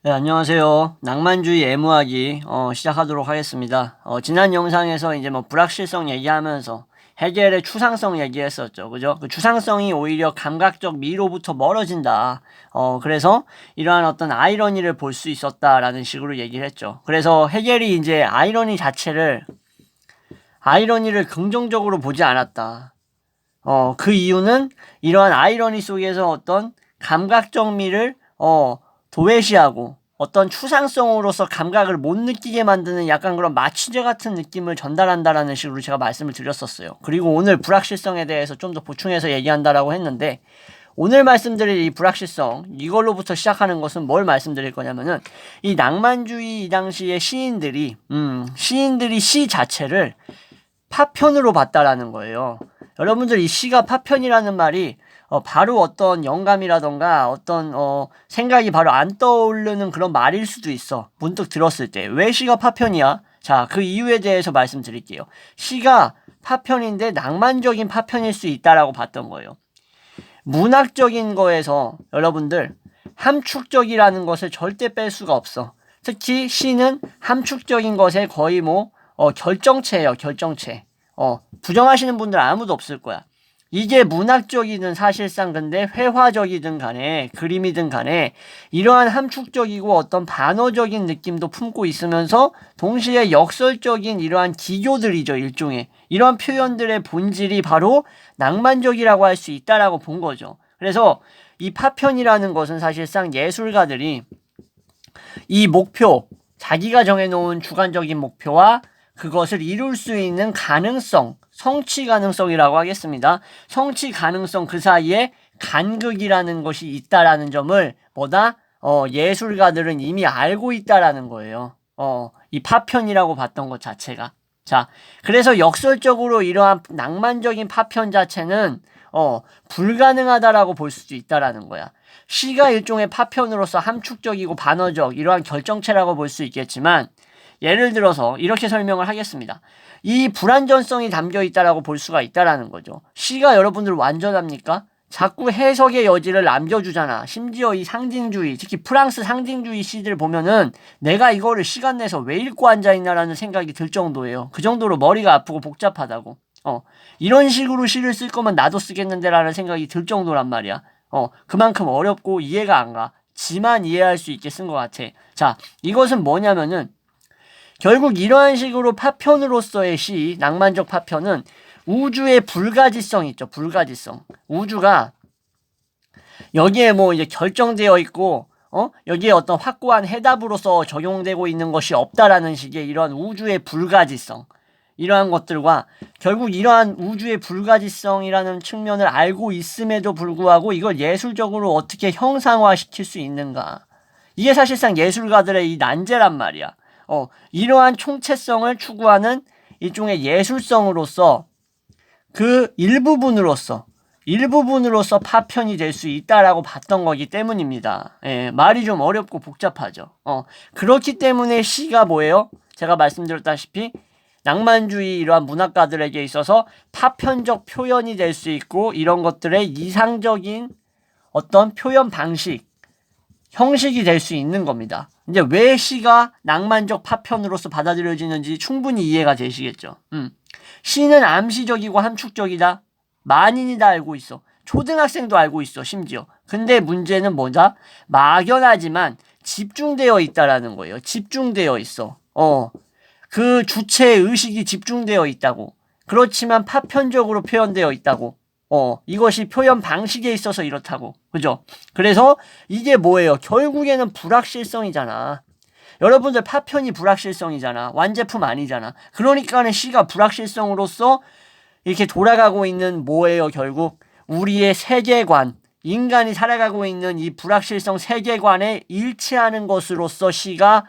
네, 안녕하세요. 낭만주의 애무하기 시작하도록 하겠습니다. 지난 영상에서 이제 불확실성 얘기하면서 해겔의 추상성 얘기했었죠. 그죠? 그 추상성이 오히려 감각적 미로부터 멀어진다. 그래서 이러한 어떤 아이러니를 볼 수 있었다라는 식으로 얘기를 했죠. 그래서 해겔이 이제 아이러니를 긍정적으로 보지 않았다. 그 이유는 이러한 아이러니 속에서 어떤 감각적 미를 도외시하고 어떤 추상성으로서 감각을 못 느끼게 만드는 약간 그런 마취제 같은 느낌을 전달한다라는 식으로 제가 말씀을 드렸었어요. 그리고 오늘 불확실성에 대해서 좀 더 보충해서 얘기한다라고 했는데, 오늘 말씀드릴 이 불확실성, 이걸로부터 시작하는 것은 뭘 말씀드릴 거냐면은, 이 낭만주의 이 당시의 시인들이 시 자체를 파편으로 봤다라는 거예요. 여러분들 이 시가 파편이라는 말이 바로 어떤 영감이라던가 어떤 생각이 바로 안 떠오르는 그런 말일 수도 있어. 문득 들었을 때. 왜 시가 파편이야? 자, 그 이유에 대해서 말씀드릴게요. 시가 파편인데 낭만적인 파편일 수 있다라고 봤던 거예요. 문학적인 거에서 여러분들 함축적이라는 것을 절대 뺄 수가 없어. 특히 시는 함축적인 것에 거의 결정체예요, 결정체. 부정하시는 분들 아무도 없을 거야. 이게 문학적이든 사실상 근데 회화적이든 간에 그림이든 간에 이러한 함축적이고 어떤 반어적인 느낌도 품고 있으면서 동시에 역설적인 이러한 기교들이죠, 일종의. 이러한 표현들의 본질이 바로 낭만적이라고 할 수 있다라고 본 거죠. 그래서 이 파편이라는 것은 사실상 예술가들이 이 목표, 자기가 정해놓은 주관적인 목표와 그것을 이룰 수 있는 가능성, 성취 가능성이라고 하겠습니다. 성취 가능성 그 사이에 간극이라는 것이 있다라는 점을 예술가들은 이미 알고 있다라는 거예요. 이 파편이라고 봤던 것 자체가. 자, 그래서 역설적으로 이러한 낭만적인 파편 자체는 불가능하다라고 볼 수도 있다라는 거야. 시가 일종의 파편으로서 함축적이고 반어적 이러한 결정체라고 볼 수 있겠지만, 예를 들어서 이렇게 설명을 하겠습니다. 이 불완전성이 담겨 있다라고 볼 수가 있다라는 거죠. 시가 여러분들 완전합니까? 자꾸 해석의 여지를 남겨주잖아. 심지어 이 상징주의, 특히 프랑스 상징주의 시들 보면은 내가 이거를 시간 내서 왜 읽고 앉아있나라는 생각이 들 정도예요. 그 정도로 머리가 아프고 복잡하다고. 이런 식으로 시를 쓸 거면 나도 쓰겠는데라는 생각이 들 정도란 말이야. 그만큼 어렵고 이해가 안 가. 지만 이해할 수 있게 쓴 것 같아. 자, 이것은 뭐냐면은 결국 이러한 식으로 파편으로서의 시, 낭만적 파편은 우주의 불가지성이 있죠. 불가지성. 우주가 여기에 이제 결정되어 있고, 여기에 어떤 확고한 해답으로서 적용되고 있는 것이 없다라는 식의 이러한 우주의 불가지성. 이러한 것들과 결국 이러한 우주의 불가지성이라는 측면을 알고 있음에도 불구하고 이걸 예술적으로 어떻게 형상화시킬 수 있는가. 이게 사실상 예술가들의 이 난제란 말이야. 이러한 총체성을 추구하는 일종의 예술성으로서 그 일부분으로서 파편이 될 수 있다라고 봤던 거기 때문입니다. 예, 말이 좀 어렵고 복잡하죠. 그렇기 때문에 시가 뭐예요? 제가 말씀드렸다시피 낭만주의 이러한 문학가들에게 있어서 파편적 표현이 될 수 있고 이런 것들의 이상적인 어떤 표현 방식, 형식이 될 수 있는 겁니다. 이제 왜 시가 낭만적 파편으로서 받아들여지는지 충분히 이해가 되시겠죠. 시는 암시적이고 함축적이다. 만인이 다 알고 있어. 초등학생도 알고 있어, 심지어. 근데 문제는 뭐다? 막연하지만 집중되어 있다라는 거예요. 집중되어 있어. 그 주체의 의식이 집중되어 있다고. 그렇지만 파편적으로 표현되어 있다고. 이것이 표현 방식에 있어서 이렇다고. 그죠? 그래서 이게 뭐예요? 결국에는 불확실성이잖아. 여러분들 파편이 불확실성이잖아. 완제품 아니잖아. 그러니까는 시가 불확실성으로서 이렇게 돌아가고 있는 뭐예요? 결국 우리의 세계관, 인간이 살아가고 있는 이 불확실성 세계관에 일치하는 것으로서 시가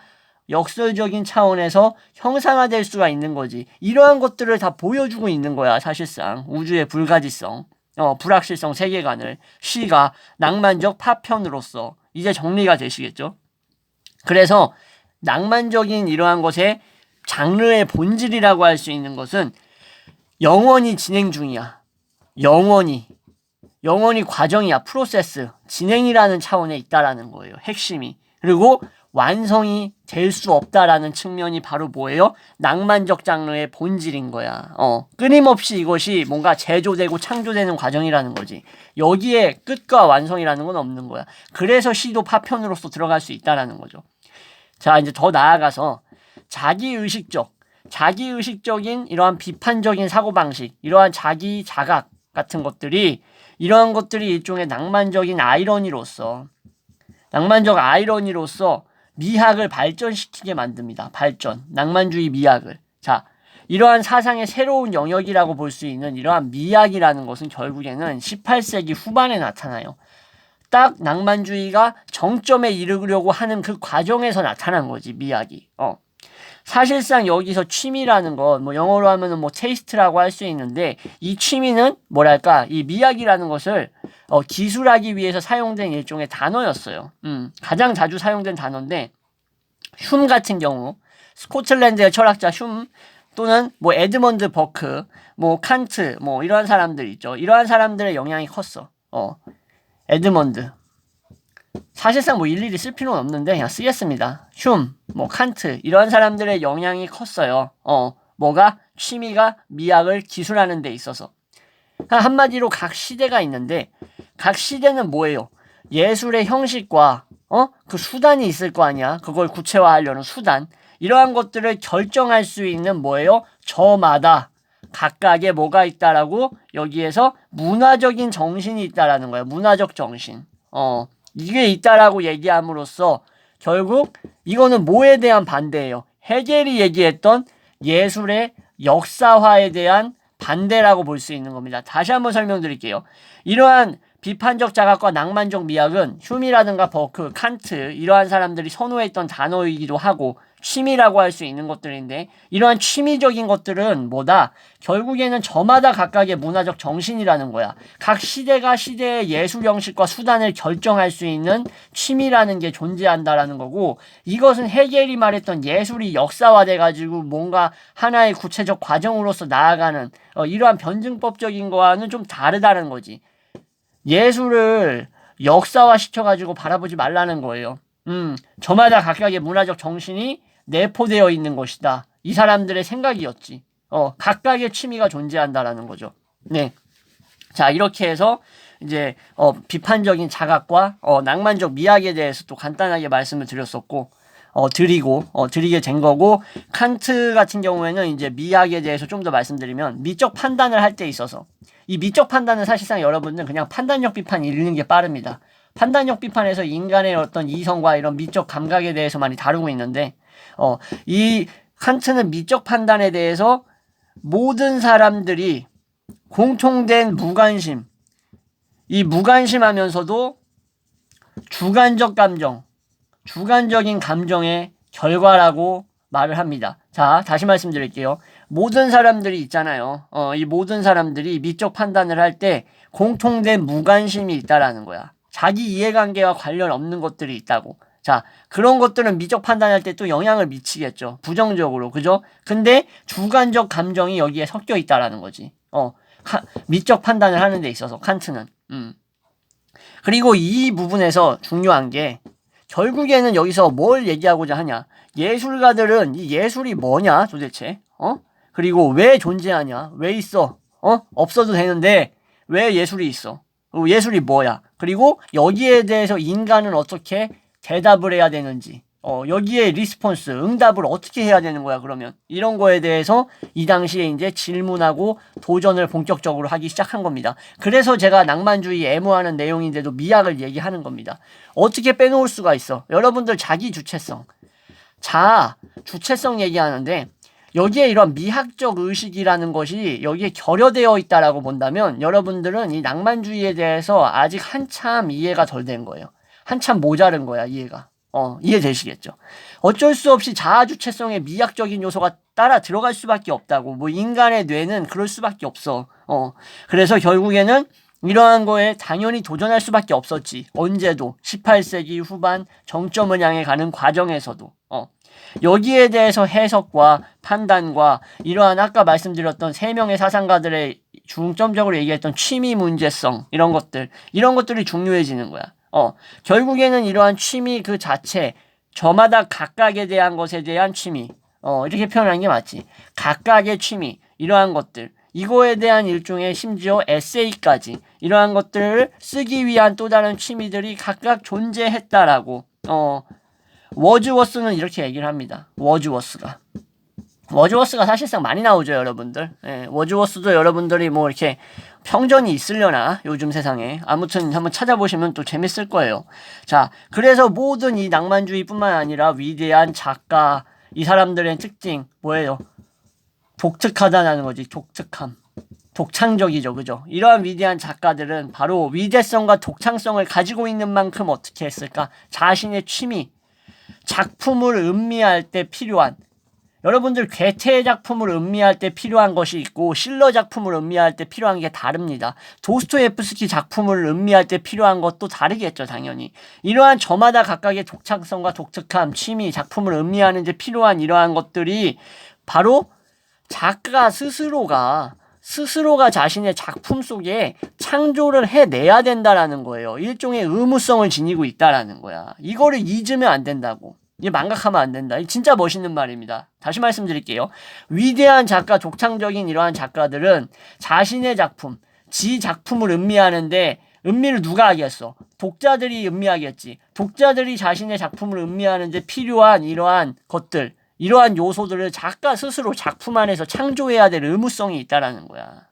역설적인 차원에서 형상화될 수가 있는 거지. 이러한 것들을 다 보여주고 있는 거야, 사실상. 우주의 불가지성, 불확실성 세계관을 시가 낭만적 파편으로서 이제 정리가 되시겠죠? 그래서 낭만적인 이러한 것의 장르의 본질이라고 할 수 있는 것은 영원히 진행 중이야. 영원히 과정이야. 프로세스, 진행이라는 차원에 있다라는 거예요. 핵심이. 그리고 완성이 될 수 없다라는 측면이 바로 뭐예요? 낭만적 장르의 본질인 거야. 끊임없이 이것이 뭔가 제조되고 창조되는 과정이라는 거지. 여기에 끝과 완성이라는 건 없는 거야. 그래서 시도 파편으로서 들어갈 수 있다라는 거죠. 자, 이제 더 나아가서 자기의식적인 이러한 비판적인 사고방식, 이러한 자기 자각 같은 것들이, 이러한 것들이 일종의 낭만적 아이러니로서 미학을 발전시키게 만듭니다. 낭만주의 미학을. 자, 이러한 사상의 새로운 영역이라고 볼 수 있는 이러한 미학이라는 것은 결국에는 18세기 후반에 나타나요. 딱 낭만주의가 정점에 이르려고 하는 그 과정에서 나타난 거지, 미학이. 사실상 여기서 취미라는 건 영어로 하면은 테이스트라고 할 수 있는데, 이 취미는 뭐랄까, 이 미학이라는 것을 기술하기 위해서 사용된 일종의 단어였어요. 가장 자주 사용된 단어인데, 흉 같은 경우, 스코틀랜드의 철학자 흉, 또는 에드먼드 버크, 칸트, 이러한 사람들 있죠. 이러한 사람들의 영향이 컸어. 에드먼드. 사실상 일일이 쓸 필요는 없는데 그냥 쓰겠습니다. 흉, 칸트, 이러한 사람들의 영향이 컸어요. 취미가 미학을 기술하는 데 있어서. 한마디로 각 시대가 있는데, 각 시대는 뭐예요? 예술의 형식과 그 수단이 있을 거 아니야. 그걸 구체화하려는 수단. 이러한 것들을 결정할 수 있는 저마다 각각의 뭐가 있다라고, 여기에서 문화적인 정신이 있다라는 거예요. 문화적 정신. 이게 있다라고 얘기함으로써 결국 이거는 뭐에 대한 반대예요? 헤겔이 얘기했던 예술의 역사화에 대한 반대라고 볼 수 있는 겁니다. 다시 한번 설명드릴게요. 이러한 비판적 자각과 낭만적 미학은 흉이라든가 버크, 칸트, 이러한 사람들이 선호했던 단어이기도 하고 취미라고 할 수 있는 것들인데, 이러한 취미적인 것들은 결국에는 저마다 각각의 문화적 정신이라는 거야. 각 시대가 시대의 예술 형식과 수단을 결정할 수 있는 취미라는 게 존재한다라는 거고, 이것은 헤겔이 말했던 예술이 역사화돼가지고 뭔가 하나의 구체적 과정으로서 나아가는 이러한 변증법적인 거와는 좀 다르다는 거지. 예술을 역사화 시켜가지고 바라보지 말라는 거예요. 저마다 각각의 문화적 정신이 내포되어 있는 것이다. 이 사람들의 생각이었지. 각각의 취미가 존재한다라는 거죠. 네. 자, 이렇게 해서 이제 비판적인 자각과 낭만적 미학에 대해서 또 간단하게 말씀을 드렸었고, 드리게 된 거고, 칸트 같은 경우에는 이제 미학에 대해서 좀 더 말씀드리면, 미적 판단을 할 때 있어서, 이 미적 판단은 사실상 여러분들 그냥 판단력 비판 읽는 게 빠릅니다. 판단력 비판에서 인간의 어떤 이성과 이런 미적 감각에 대해서 많이 다루고 있는데, 이 칸트는 미적 판단에 대해서 모든 사람들이 공통된 무관심, 이 무관심하면서도 주관적인 감정의 결과라고 말을 합니다. 자, 다시 말씀드릴게요. 모든 사람들이 있잖아요. 이 모든 사람들이 미적 판단을 할 때 공통된 무관심이 있다라는 거야. 자기 이해관계와 관련 없는 것들이 있다고. 자, 그런 것들은 미적 판단할 때 또 영향을 미치겠죠. 부정적으로. 그죠? 근데 주관적 감정이 여기에 섞여 있다라는 거지. 미적 판단을 하는 데 있어서 칸트는. 그리고 이 부분에서 중요한 게, 결국에는 여기서 뭘 얘기하고자 하냐. 예술가들은 이 예술이 뭐냐 도대체. 그리고 왜 존재하냐. 왜 있어. 없어도 되는데 왜 예술이 있어. 예술이 뭐야. 그리고 여기에 대해서 인간은 어떻게 대답을 해야 되는지, 여기에 리스폰스, 응답을 어떻게 해야 되는 거야, 그러면. 이런 거에 대해서 이 당시에 이제 질문하고 도전을 본격적으로 하기 시작한 겁니다. 그래서 제가 낭만주의 애무하는 내용인데도 미학을 얘기하는 겁니다. 어떻게 빼놓을 수가 있어? 여러분들 자기 주체성, 자아, 주체성 얘기하는데, 여기에 이런 미학적 의식이라는 것이 여기에 결여되어 있다라고 본다면, 여러분들은 이 낭만주의에 대해서 아직 한참 이해가 덜 된 거예요. 한참 모자른 거야, 이해가. 이해되시겠죠? 어쩔 수 없이 자아주체성의 미학적인 요소가 따라 들어갈 수밖에 없다고. 인간의 뇌는 그럴 수밖에 없어. 그래서 결국에는 이러한 거에 당연히 도전할 수밖에 없었지. 언제도. 18세기 후반 정점을 향해 가는 과정에서도. 여기에 대해서 해석과 판단과 이러한 아까 말씀드렸던 세 명의 사상가들의 중점적으로 얘기했던 취미 문제성, 이런 것들이 중요해지는 거야. 결국에는 이러한 취미 그 자체, 저마다 각각에 대한 것에 대한 취미. 이렇게 표현하는 게 맞지. 각각의 취미. 이러한 것들. 이거에 대한 일종의 심지어 에세이까지. 이러한 것들을 쓰기 위한 또 다른 취미들이 각각 존재했다라고. 워즈워스는 이렇게 얘기를 합니다. 워즈워스가 사실상 많이 나오죠, 여러분들. 예, 워즈워스도 여러분들이 뭐 이렇게 평전이 있으려나, 요즘 세상에. 아무튼 한번 찾아보시면 또 재밌을 거예요. 자, 그래서 모든 이 낭만주의뿐만 아니라 위대한 작가, 이 사람들의 특징, 뭐예요? 독특하다는 거지, 독특함. 독창적이죠, 그죠? 이러한 위대한 작가들은 바로 위대성과 독창성을 가지고 있는 만큼 어떻게 했을까? 자신의 취미, 작품을 음미할 때 필요한, 여러분들 괴테의 작품을 음미할 때 필요한 것이 있고 실러 작품을 음미할 때 필요한 게 다릅니다. 도스토옙스키 작품을 음미할 때 필요한 것도 다르겠죠, 당연히. 이러한 저마다 각각의 독창성과 독특함, 취미, 작품을 음미하는 데 필요한 이러한 것들이 바로 작가 스스로가 자신의 작품 속에 창조를 해내야 된다라는 거예요. 일종의 의무성을 지니고 있다라는 거야. 이거를 잊으면 안 된다고. 이게 망각하면 안 된다. 진짜 멋있는 말입니다. 다시 말씀드릴게요. 위대한 작가, 독창적인 이러한 작가들은 자신의 작품, 지 작품을 음미하는데 음미를 누가 하겠어? 독자들이 음미하겠지. 독자들이 자신의 작품을 음미하는데 필요한 이러한 것들, 이러한 요소들을 작가 스스로 작품 안에서 창조해야 될 의무성이 있다라는 거야.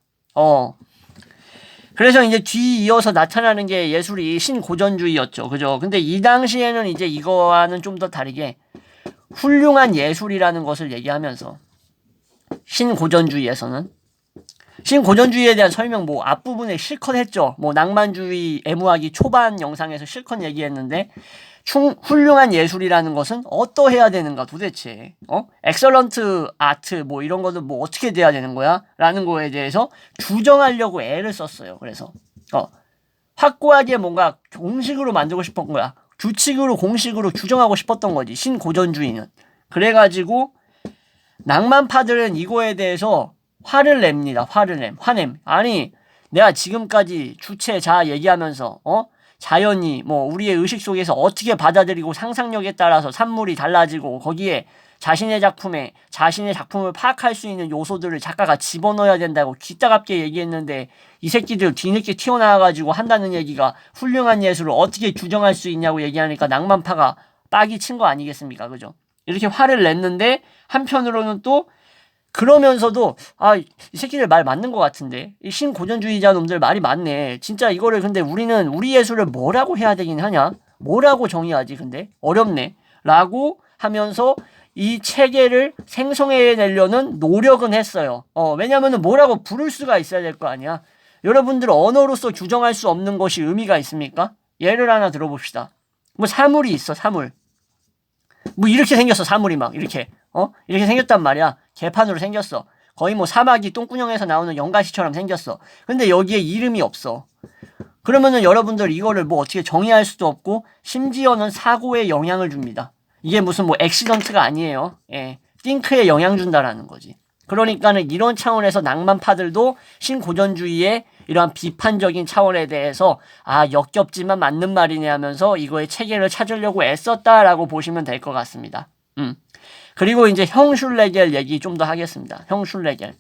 그래서 이제 뒤이어서 나타나는 게 예술이 신고전주의였죠. 그죠? 근데 이 당시에는 이제 이거와는 좀 더 다르게 훌륭한 예술이라는 것을 얘기하면서 신고전주의에서는 신고전주의에 대한 설명 뭐 앞부분에 실컷 했죠. 뭐 낭만주의 애무하기 초반 영상에서 실컷 얘기했는데 훌륭한 예술이라는 것은 어떠해야 되는가 도대체 엑설런트 아트 뭐 이런 거는 뭐 어떻게 돼야 되는 거야? 라는 거에 대해서 규정하려고 애를 썼어요. 그래서 확고하게 뭔가 공식으로 만들고 싶은 거야. 규칙으로 공식으로 규정하고 싶었던 거지, 신고전주의는. 그래가지고 낭만파들은 이거에 대해서 화를 냅니다. 화냄. 아니 내가 지금까지 주체자 얘기하면서 자연이 뭐 우리의 의식 속에서 어떻게 받아들이고 상상력에 따라서 산물이 달라지고 거기에 자신의 작품을 파악할 수 있는 요소들을 작가가 집어넣어야 된다고 기따갑게 얘기했는데 이 새끼들 뒤늦게 튀어나와가지고 한다는 얘기가 훌륭한 예술을 어떻게 규정할 수 있냐고 얘기하니까 낭만파가 빡이 친 거 아니겠습니까? 그죠? 이렇게 화를 냈는데 한편으로는 또 그러면서도 이 새끼들 말 맞는 것 같은데 이 신고전주의자 놈들 말이 맞네. 진짜 이거를 근데 우리는 우리 예술을 뭐라고 해야 되긴 하냐? 뭐라고 정의하지? 근데 어렵네. 라고 하면서 이 체계를 생성해내려는 노력은 했어요. 왜냐면은 뭐라고 부를 수가 있어야 될 거 아니야. 여러분들 언어로서 규정할 수 없는 것이 의미가 있습니까? 예를 하나 들어봅시다. 뭐 사물이 있어, 사물. 뭐 이렇게 생겼어, 사물이 막 이렇게 이렇게 생겼단 말이야. 개판으로 생겼어. 거의 뭐 사마귀 똥구녕에서 나오는 연가시처럼 생겼어. 근데 여기에 이름이 없어. 그러면은 여러분들 이거를 뭐 어떻게 정의할 수도 없고 심지어는 사고에 영향을 줍니다. 이게 무슨 뭐 액시던트가 아니에요. 띵크에 영향 준다라는 거지. 그러니까는 이런 차원에서 낭만파들도 신고전주의의 이러한 비판적인 차원에 대해서 역겹지만 맞는 말이네 하면서 이거의 체계를 찾으려고 애썼다라고 보시면 될 것 같습니다. 그리고 이제 형 슐레겔 얘기 좀 더 하겠습니다. 형 슐레겔은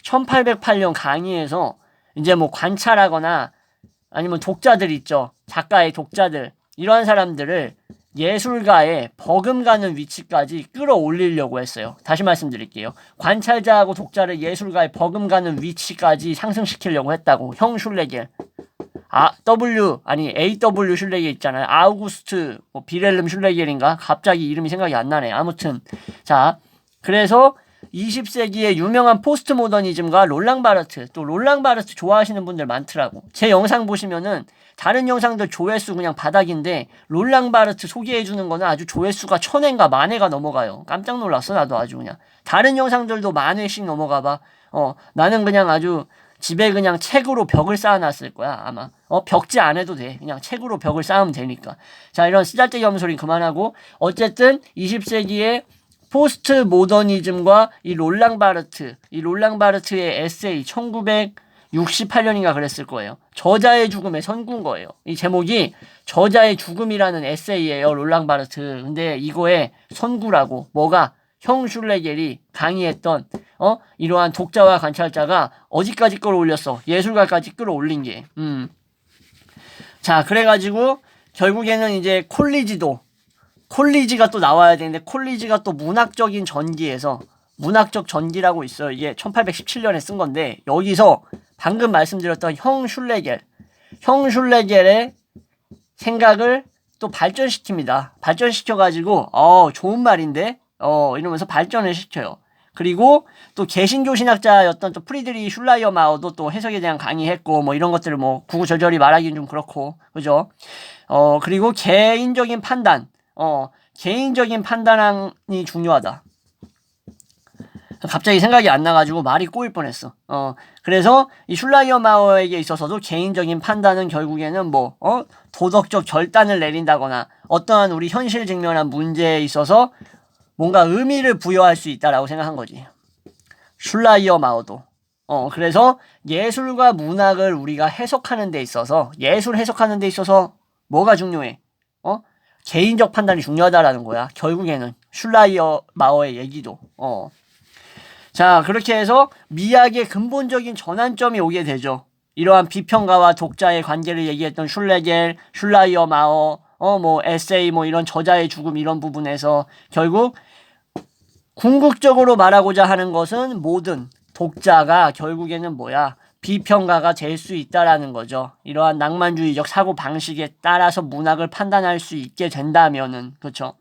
1808년 강의에서 이제 뭐 관찰하거나 아니면 독자들 있죠. 작가의 독자들. 이러한 사람들을 예술가의 버금가는 위치까지 끌어올리려고 했어요. 다시 말씀드릴게요. 관찰자하고 독자를 예술가의 버금가는 위치까지 상승시키려고 했다고. 형 슐레겔. AW 슐레겔 있잖아요. 아우구스트 비렐름 슐레겔인가? 갑자기 이름이 생각이 안 나네. 아무튼 자, 그래서 20세기의 유명한 포스트 모더니즘과 롤랑 바르트, 또 롤랑 바르트 좋아하시는 분들 많더라고. 제 영상 보시면은 다른 영상들 조회수 그냥 바닥인데 롤랑 바르트 소개해주는 거는 아주 조회수가 1000회인가 10,000회가 넘어가요. 깜짝 놀랐어. 나도 아주 그냥. 다른 영상들도 10,000회씩 넘어가봐. 나는 그냥 아주 집에 그냥 책으로 벽을 쌓아놨을 거야, 아마. 벽지 안 해도 돼. 그냥 책으로 벽을 쌓으면 되니까. 자, 이런 쓰잘데기 없는 소리 그만하고. 어쨌든 20세기의 포스트 모더니즘과 이 롤랑 바르트의 에세이 1968년인가 그랬을 거예요. 저자의 죽음의 선구인 거예요. 이 제목이 저자의 죽음이라는 에세이예요. 롤랑 바르트. 근데 이거의 선구라고. 뭐가? 형 슐레겔이 강의했던 이러한 독자와 관찰자가 어디까지 끌어올렸어? 예술가까지 끌어올린 게. 자, 그래가지고 결국에는 이제 콜리지가 또 나와야 되는데 콜리지가 또 문학적인 전기에서 문학적 전기라고 있어요. 이게 1817년에 쓴 건데 여기서 방금 말씀드렸던 형 슐레겔의 생각을 또 발전시킵니다. 발전시켜가지고 좋은 말인데 이러면서 발전을 시켜요. 그리고 또 개신교 신학자였던 또 프리드리히 슐라이어 마어도 또 해석에 대한 강의했고 뭐 이런 것들을 뭐 구구절절히 말하기는 좀 그렇고 그죠? 그리고 개인적인 판단이 중요하다. 갑자기 생각이 안 나가지고 말이 꼬일 뻔했어. 그래서 이 슐라이어 마어에게 있어서도 개인적인 판단은 결국에는 도덕적 결단을 내린다거나 어떠한 우리 현실 직면한 문제에 있어서 뭔가 의미를 부여할 수 있다라고 생각한 거지. 슐라이어 마어도. 그래서 예술과 문학을 우리가 해석하는 데 있어서 예술 해석하는 데 있어서 뭐가 중요해? 개인적 판단이 중요하다라는 거야. 결국에는 슐라이어 마어의 얘기도. 자, 그렇게 해서 미학의 근본적인 전환점이 오게 되죠. 이러한 비평가와 독자의 관계를 얘기했던 슐레겔, 슐라이어 마어, 에세이, 이런 저자의 죽음 이런 부분에서 결국 궁극적으로 말하고자 하는 것은 모든 독자가 결국에는 비평가가 될 수 있다라는 거죠. 이러한 낭만주의적 사고 방식에 따라서 문학을 판단할 수 있게 된다면은, 그렇죠.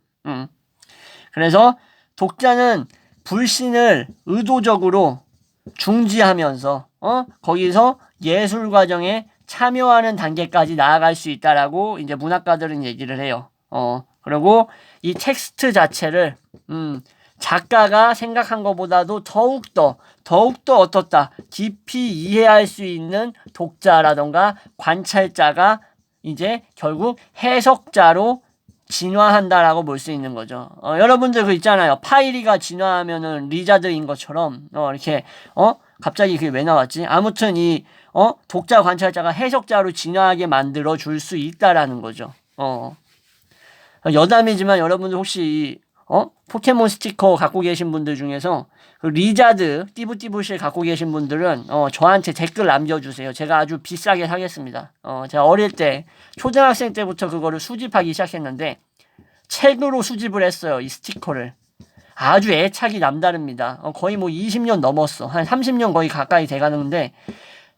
그래서 독자는 불신을 의도적으로 중지하면서 거기서 예술 과정에 참여하는 단계까지 나아갈 수 있다라고 이제 문학가들은 얘기를 해요. 그리고 이 텍스트 자체를 작가가 생각한 것보다도 더욱더 어떻다 깊이 이해할 수 있는 독자라던가 관찰자가 이제 결국 해석자로 진화한다라고 볼 수 있는 거죠. 여러분들 그 있잖아요. 파이리가 진화하면은 리자드인 것처럼 이렇게 갑자기 그게 왜 나왔지? 아무튼 이 독자 관찰자가 해석자로 진화하게 만들어 줄 수 있다라는 거죠. 여담이지만 여러분들 혹시 포켓몬 스티커 갖고 계신 분들 중에서 그 리자드 띠부띠부실 갖고 계신 분들은 저한테 댓글 남겨주세요. 제가 아주 비싸게 사겠습니다. 제가 어릴 때 초등학생 때부터 그거를 수집하기 시작했는데 책으로 수집을 했어요. 이 스티커를. 아주 애착이 남다릅니다. 거의 20년 넘었어. 한 30년 거의 가까이 돼가는데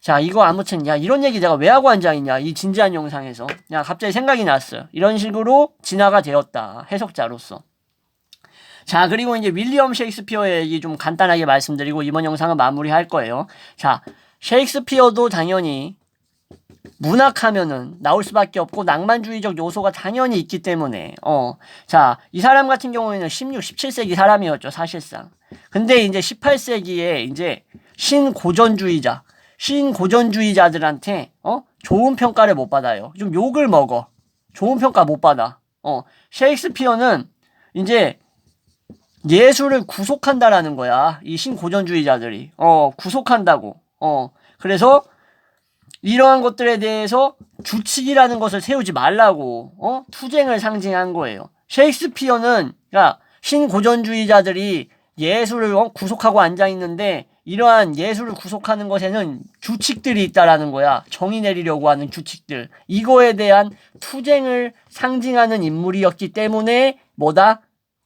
자, 이거 아무튼 이런 얘기 내가 왜 하고 앉아있냐, 이 진지한 영상에서. 갑자기 생각이 났어요. 이런 식으로 진화가 되었다, 해석자로서. 자, 그리고 이제 윌리엄 셰익스피어의 얘기 좀 간단하게 말씀드리고 이번 영상은 마무리할 거예요. 자, 셰익스피어도 당연히 문학하면은 나올 수밖에 없고 낭만주의적 요소가 당연히 있기 때문에 자, 이 사람 같은 경우에는 16, 17세기 사람이었죠, 사실상. 근데 이제 18세기에 이제 신고전주의자들한테 좋은 평가를 못 받아요. 좀 욕을 먹어. 좋은 평가 못 받아. 셰익스피어는 이제 예술을 구속한다라는 거야. 이 신고전주의자들이. 구속한다고. 그래서 이러한 것들에 대해서 규칙이라는 것을 세우지 말라고, 투쟁을 상징한 거예요. 셰익스피어는, 신고전주의자들이 예술을 구속하고 앉아있는데, 이러한 예술을 구속하는 것에는 규칙들이 있다라는 거야. 정의 내리려고 하는 규칙들. 이거에 대한 투쟁을 상징하는 인물이었기 때문에,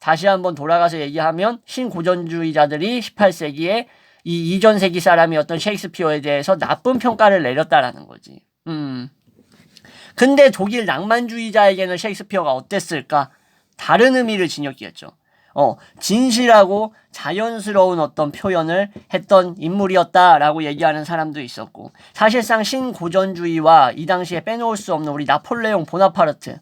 다시 한번 돌아가서 얘기하면 신고전주의자들이 18세기에 이 이전 세기 사람이었던 셰익스피어에 대해서 나쁜 평가를 내렸다라는 거지. 근데 독일 낭만주의자에게는 셰익스피어가 어땠을까? 다른 의미를 지녔겠죠. 진실하고 자연스러운 어떤 표현을 했던 인물이었다라고 얘기하는 사람도 있었고, 사실상 신고전주의와 이 당시에 빼놓을 수 없는 우리 나폴레옹 보나파르트,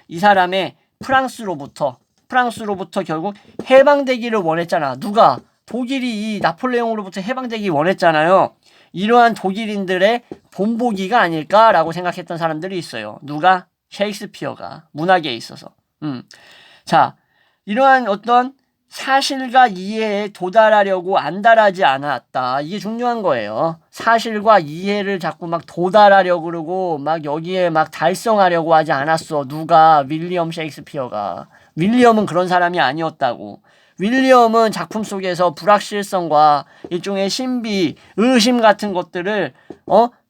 이 사람의 프랑스로부터 결국 해방되기를 원했잖아. 누가? 독일이 이 나폴레옹으로부터 해방되기 원했잖아요. 이러한 독일인들의 본보기가 아닐까라고 생각했던 사람들이 있어요. 누가? 셰익스피어가 문학에 있어서. 자, 이러한 어떤 사실과 이해에 도달하려고 안달하지 않았다. 이게 중요한 거예요. 사실과 이해를 자꾸 막 도달하려고 그러고 막 여기에 막 달성하려고 하지 않았어. 누가? 윌리엄 셰익스피어가. 윌리엄은 그런 사람이 아니었다고. 윌리엄은 작품 속에서 불확실성과 일종의 신비, 의심 같은 것들을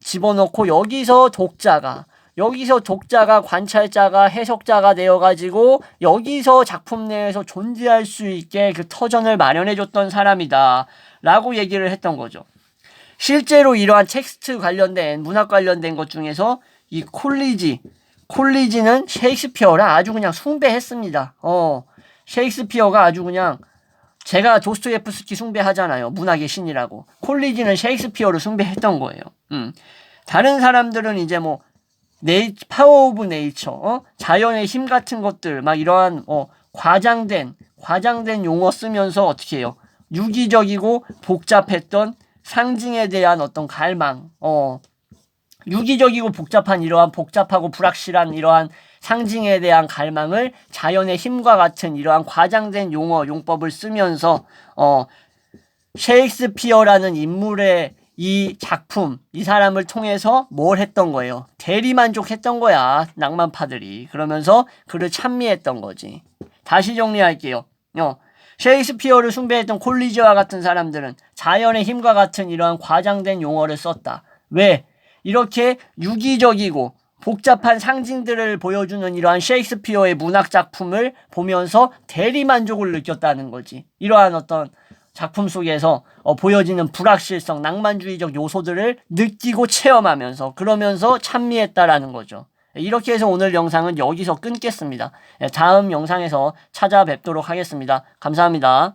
집어넣고 여기서 독자가 관찰자가 해석자가 되어가지고 여기서 작품 내에서 존재할 수 있게 그 터전을 마련해줬던 사람이다 라고 얘기를 했던 거죠. 실제로 이러한 텍스트 관련된 문학 관련된 것 중에서 이 콜리지는 셰익스피어를 아주 그냥 숭배했습니다. 셰익스피어가 아주 그냥 제가 도스토예프스키 숭배하잖아요. 문학의 신이라고. 콜리지는 셰익스피어를 숭배했던 거예요. 다른 사람들은 이제 뭐 파워 오브 네이처, 자연의 힘 같은 것들, 막 이러한, 과장된 용어 쓰면서 어떻게 해요? 유기적이고 복잡했던 상징에 대한 어떤 갈망, 유기적이고 복잡한 이러한 복잡하고 불확실한 이러한 상징에 대한 갈망을 자연의 힘과 같은 이러한 과장된 용법을 쓰면서, 셰익스피어라는 인물의 이 작품, 이 사람을 통해서 뭘 했던 거예요? 대리만족했던 거야, 낭만파들이. 그러면서 그를 찬미했던 거지. 다시 정리할게요. 셰익스피어를 숭배했던 콜리지와 같은 사람들은 자연의 힘과 같은 이러한 과장된 용어를 썼다. 왜? 이렇게 유기적이고 복잡한 상징들을 보여주는 이러한 셰익스피어의 문학 작품을 보면서 대리만족을 느꼈다는 거지. 이러한 어떤 작품 속에서 보여지는 불확실성, 낭만주의적 요소들을 느끼고 체험하면서 그러면서 찬미했다라는 거죠. 이렇게 해서 오늘 영상은 여기서 끊겠습니다. 다음 영상에서 찾아뵙도록 하겠습니다. 감사합니다.